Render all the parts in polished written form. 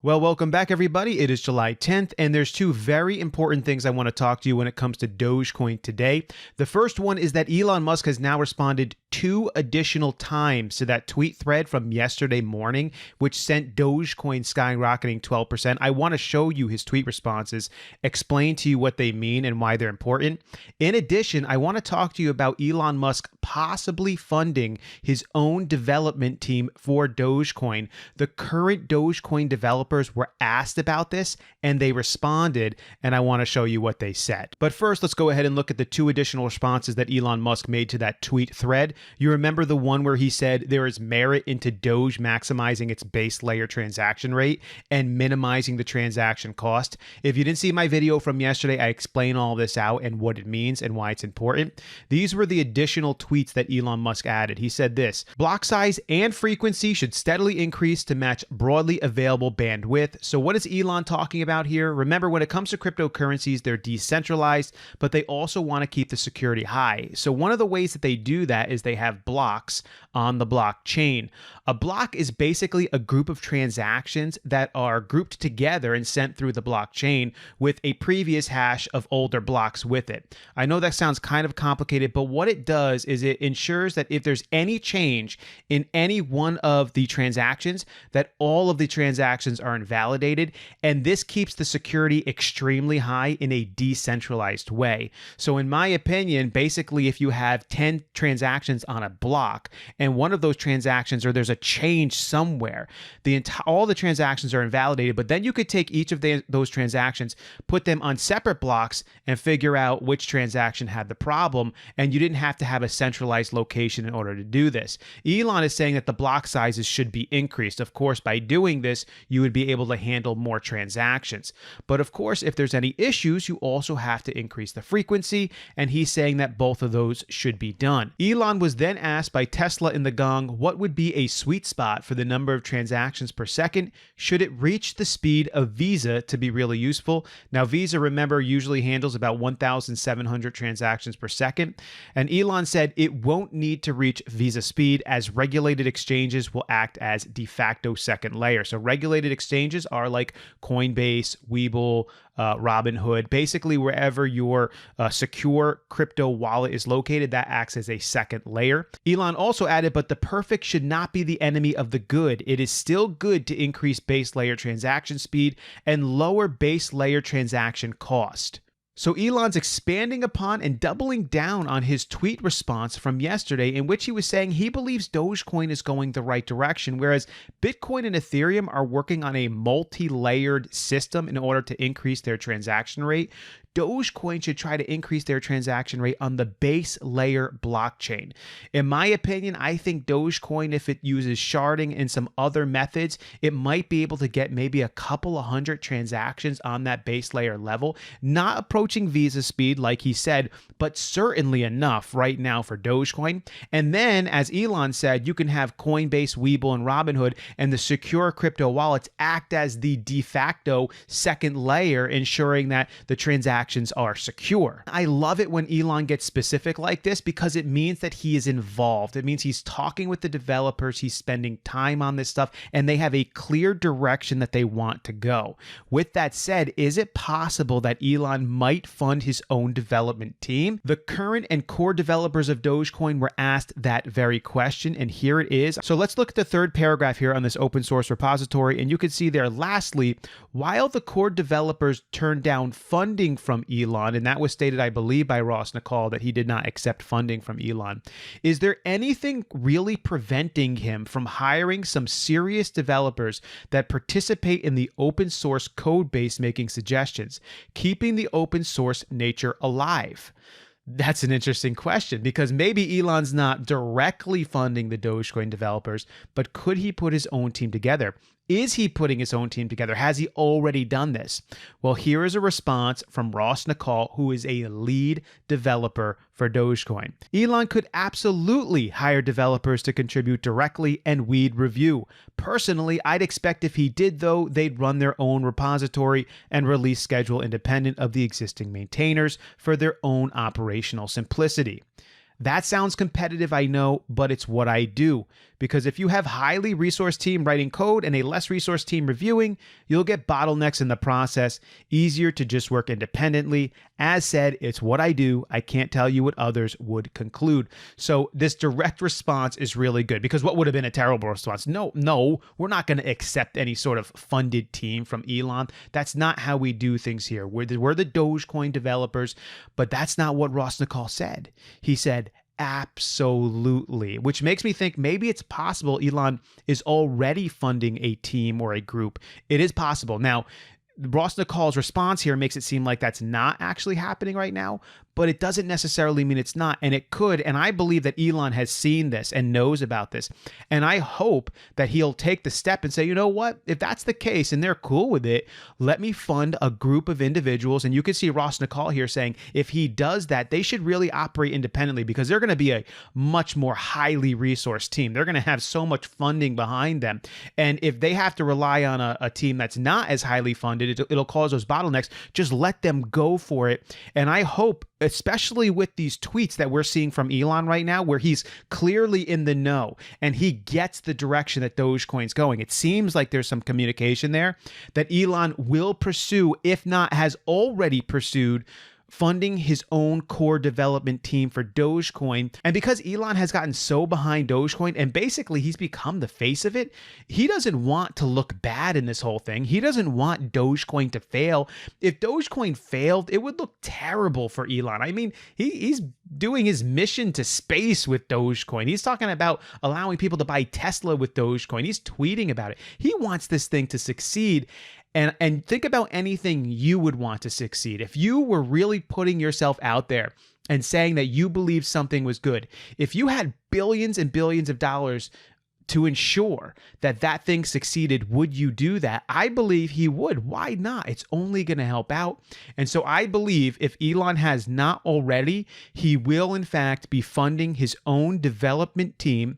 Well, welcome back, everybody. It is July 10th, and there's two very important things I want to talk to you when it comes to Dogecoin today. The first one is that Elon Musk has now responded 2 additional times to that tweet thread from yesterday morning, which sent Dogecoin skyrocketing 12%. I want to show you his tweet responses, explain to you what they mean and why they're important. In addition, I want to talk to you about Elon Musk possibly funding his own development team for Dogecoin. The current Dogecoin developers were asked about this and they responded, and I want to show you what they said. But first, let's go ahead and look at the 2 additional responses that Elon Musk made to that tweet thread. You remember the one where he said there is merit into Doge maximizing its base layer transaction rate and minimizing the transaction cost. If you didn't see my video from yesterday, I explain all this out and what it means and why it's important. These were the additional tweets that Elon Musk added. He said this: block size and frequency should steadily increase to match broadly available bandwidth. So what is Elon talking about here? Remember, when it comes to cryptocurrencies, they're decentralized, but they also want to keep the security high. So one of the ways that they do that is they have blocks on the blockchain. A block is basically a group of transactions that are grouped together and sent through the blockchain with a previous hash of older blocks with it. I know that sounds kind of complicated, but what it does is it ensures that if there's any change in any one of the transactions, that all of the transactions are invalidated, and this keeps the security extremely high in a decentralized way. So in my opinion, basically, if you have 10 transactions on a block and one of those transactions, or there's a change somewhere, all the transactions are invalidated, but then you could take each of those transactions, put them on separate blocks, and figure out which transaction had the problem, and you didn't have to have a centralized location in order to do this. Elon is saying that the block sizes should be increased. Of course, by doing this, you would be able to handle more transactions. But of course, if there's any issues, you also have to increase the frequency, and he's saying that both of those should be done. Elon was then asked by Tesla in the Gong what would be a sweet spot for the number of transactions per second. Should it reach the speed of Visa to be really useful? Now, Visa, remember, usually handles about 1,700 transactions per second. And Elon said it won't need to reach Visa speed, as regulated exchanges will act as de facto second layer. So regulated exchanges are like Coinbase, Webull, Robinhood, basically wherever your secure crypto wallet is located, that acts as a second layer. Elon also added, but the perfect should not be the enemy of the good. It is still good to increase base layer transaction speed and lower base layer transaction cost. So Elon's expanding upon and doubling down on his tweet response from yesterday, in which he was saying he believes Dogecoin is going the right direction, whereas Bitcoin and Ethereum are working on a multi-layered system in order to increase their transaction rate. Dogecoin should try to increase their transaction rate on the base layer blockchain. In my opinion, I think Dogecoin, if it uses sharding and some other methods, it might be able to get maybe a couple of hundred transactions on that base layer level, not approaching Visa speed like he said, but certainly enough right now for Dogecoin. And then, as Elon said, you can have Coinbase, Webull, and Robinhood and the secure crypto wallets act as the de facto second layer, ensuring that the transactions are secure. I love it when Elon gets specific like this because it means that he is involved. It means he's talking with the developers, he's spending time on this stuff, and they have a clear direction that they want to go. With that said, is it possible that Elon might fund his own development team? The current and core developers of Dogecoin were asked that very question, and here it is. So let's look at the third paragraph here on this open source repository, and you can see there, lastly, while the core developers turned down funding from Elon, and that was stated, I believe, by Ross Nicole, that he did not accept funding from Elon. Is there anything really preventing him from hiring some serious developers that participate in the open source code base, making suggestions, keeping the open source nature alive? That's an interesting question, because maybe Elon's not directly funding the Dogecoin developers, but could he put his own team together? Is he putting his own team together? Has he already done this? Well, here is a response from Ross Nicole, who is a lead developer for Dogecoin. Elon could absolutely hire developers to contribute directly and we'd review. Personally, I'd expect if he did, though, they'd run their own repository and release schedule independent of the existing maintainers for their own operational simplicity. That sounds competitive, I know, but it's what I do. Because if you have highly resourced team writing code and a less resourced team reviewing, you'll get bottlenecks in the process. Easier to just work independently. As said, it's what I do. I can't tell you what others would conclude. So this direct response is really good, because what would have been a terrible response? No, we're not going to accept any sort of funded team from Elon. That's not how we do things here. We're the Dogecoin developers, but that's not what Rosnicol said. He said, absolutely, which makes me think maybe it's possible Elon is already funding a team or a group. It is possible. Now, Rosnicol's response here makes it seem like that's not actually happening right now, but it doesn't necessarily mean it's not, and it could. And I believe that Elon has seen this and knows about this, and I hope that he'll take the step and say, you know what, if that's the case and they're cool with it, let me fund a group of individuals. And you can see Rosnicol here saying if he does that, they should really operate independently, because they're going to be a much more highly resourced team. They're going to have so much funding behind them, and if they have to rely on a team that's not as highly funded, it'll cause those bottlenecks. Just let them go for it. And I hope, especially with these tweets that we're seeing from Elon right now, where he's clearly in the know and he gets the direction that Dogecoin's going. It seems like there's some communication there that Elon will pursue, if not has already pursued, funding his own core development team for Dogecoin. And because Elon has gotten so behind Dogecoin and basically he's become the face of it, he doesn't want to look bad in this whole thing. He doesn't want Dogecoin to fail. If Dogecoin failed, it would look terrible for Elon. I mean, he's doing his mission to space with Dogecoin. He's talking about allowing people to buy Tesla with Dogecoin. He's tweeting about it. He wants this thing to succeed. And think about anything you would want to succeed. If you were really putting yourself out there and saying that you believed something was good, if you had billions and billions of dollars to ensure that that thing succeeded, would you do that? I believe he would. Why not? It's only going to help out. And so I believe if Elon has not already, he will in fact be funding his own development team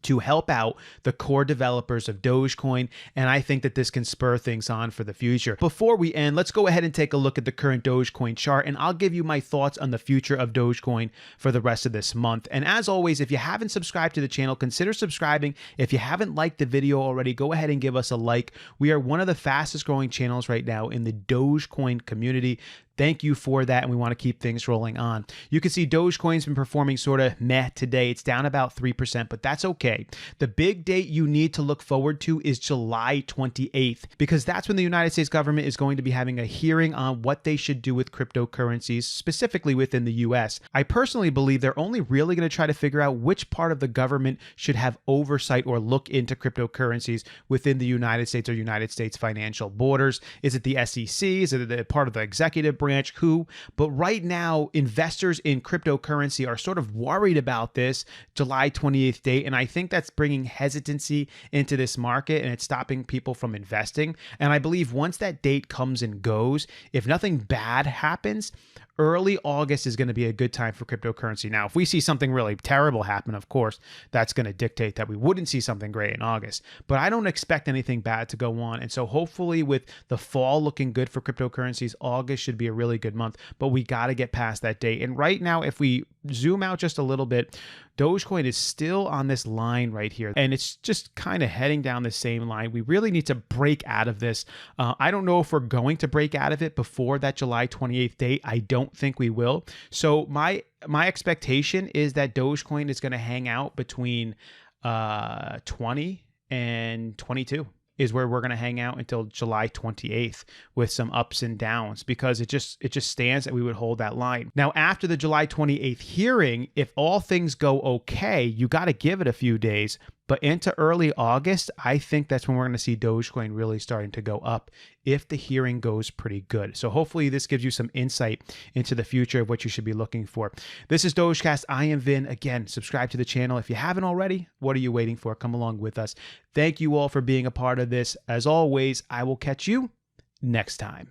to help out the core developers of Dogecoin, and I think that this can spur things on for the future. Before we end, let's go ahead and take a look at the current Dogecoin chart, and I'll give you my thoughts on the future of Dogecoin for the rest of this month. And as always, if you haven't subscribed to the channel, consider subscribing. If you haven't liked the video already, go ahead and give us a like. We are one of the fastest growing channels right now in the Dogecoin community. Thank you for that, and we want to keep things rolling on. You can see Dogecoin's been performing sort of meh today. It's down about 3%, but that's okay. The big date you need to look forward to is July 28th, because that's when the United States government is going to be having a hearing on what they should do with cryptocurrencies, specifically within the US. I personally believe they're only really going to try to figure out which part of the government should have oversight or look into cryptocurrencies within the United States or United States financial borders. Is it the SEC? Is it the part of the executive branch? Who? But right now, investors in cryptocurrency are sort of worried about this July 28th date, and I think that's bringing hesitancy into this market, and it's stopping people from investing. And I believe once that date comes and goes, if nothing bad happens, early August is going to be a good time for cryptocurrency. Now, if we see something really terrible happen, of course, that's going to dictate that we wouldn't see something great in August. But I don't expect anything bad to go on. And so hopefully with the fall looking good for cryptocurrencies, August should be a really good month. But we got to get past that date. And right now, if we zoom out just a little bit, Dogecoin is still on this line right here, and it's just kind of heading down the same line. We really need to break out of this. I don't know if we're going to break out of it before that July 28th date. I don't think we will. So my expectation is that Dogecoin is going to hang out between 20 and 22. Is where we're going to hang out until July 28th with some ups and downs, because it just stands that we would hold that line. Now, after the July 28th hearing, if all things go okay, you got to give it a few days. But into early August, I think that's when we're going to see Dogecoin really starting to go up if the hearing goes pretty good. So hopefully this gives you some insight into the future of what you should be looking for. This is Dogecast. I am Vin. Again, subscribe to the channel. If you haven't already, what are you waiting for? Come along with us. Thank you all for being a part of this. As always, I will catch you next time.